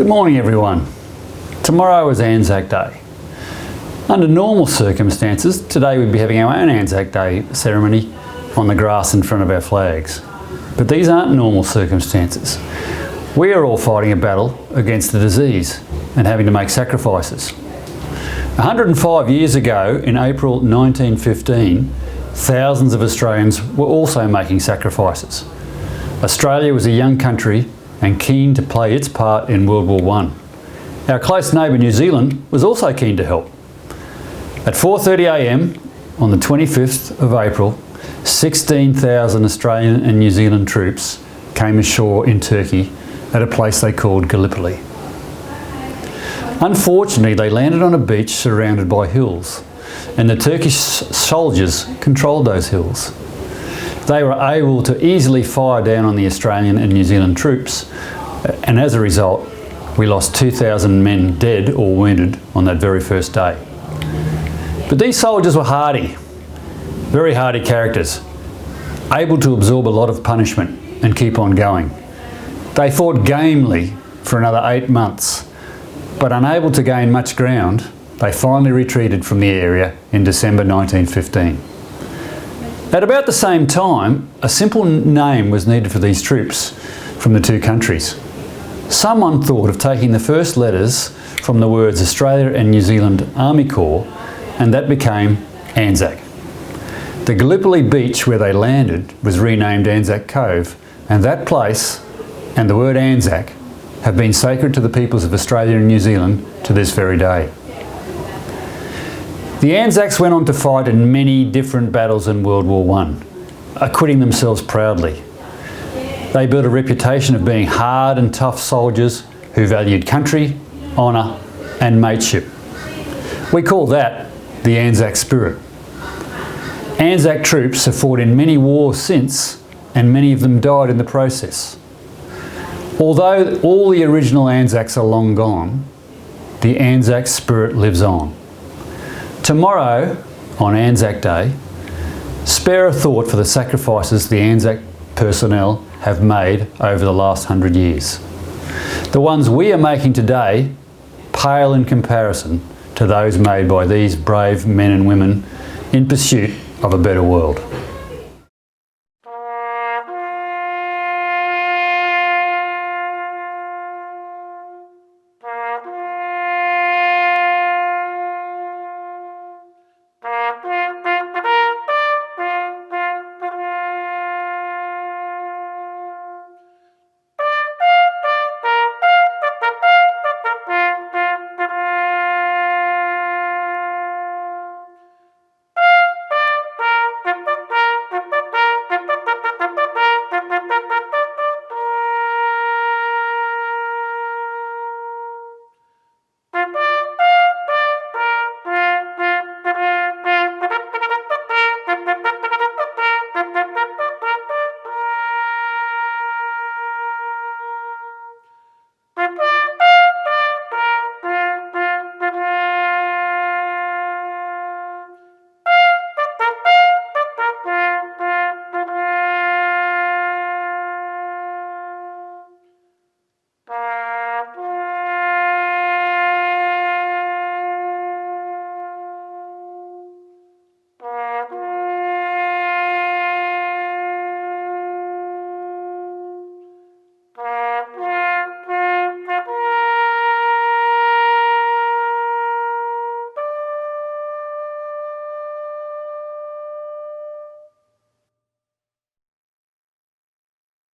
morning everyone. Tomorrow is Anzac Day. Under normal circumstances, today we'd be having our own Anzac Day ceremony on the grass in front of our flags. But these aren't normal circumstances. We are all fighting a battle against a disease and having to make sacrifices. 105 years ago, in April 1915, thousands of Australians were also making sacrifices. Australia was a young country and keen to play its part in World War I. Our close neighbour New Zealand was also keen to help. At 4:30 a.m. on the 25th of April, 16,000 Australian and New Zealand troops came ashore in Turkey at a place they called Gallipoli. Unfortunately, they landed on a beach surrounded by hills, and the Turkish soldiers controlled those hills. They were able to easily fire down on the Australian and New Zealand troops, and as a result, we lost 2,000 men dead or wounded on that very first day. But these soldiers were hardy, very hardy characters, able to absorb a lot of punishment and keep on going. They fought gamely for another 8 months, but unable to gain much ground, they finally retreated from the area in December 1915. At about the same time, a simple name was needed for these troops from the two countries. Someone thought of taking the first letters from the words Australia and New Zealand Army Corps, and that became Anzac. The Gallipoli beach where they landed was renamed Anzac Cove, and that place and the word Anzac have been sacred to the peoples of Australia and New Zealand to this very day. The Anzacs went on to fight in many different battles in World War I, acquitting themselves proudly. They built a reputation of being hard and tough soldiers who valued country, honour and mateship. We call that the Anzac spirit. Anzac troops have fought in many wars since, and many of them died in the process. Although all the original Anzacs are long gone, the Anzac spirit lives on. Tomorrow, on Anzac Day, spare a thought for the sacrifices the Anzac personnel have made over the last 100 years. The ones we are making today pale in comparison to those made by these brave men and women in pursuit of a better world.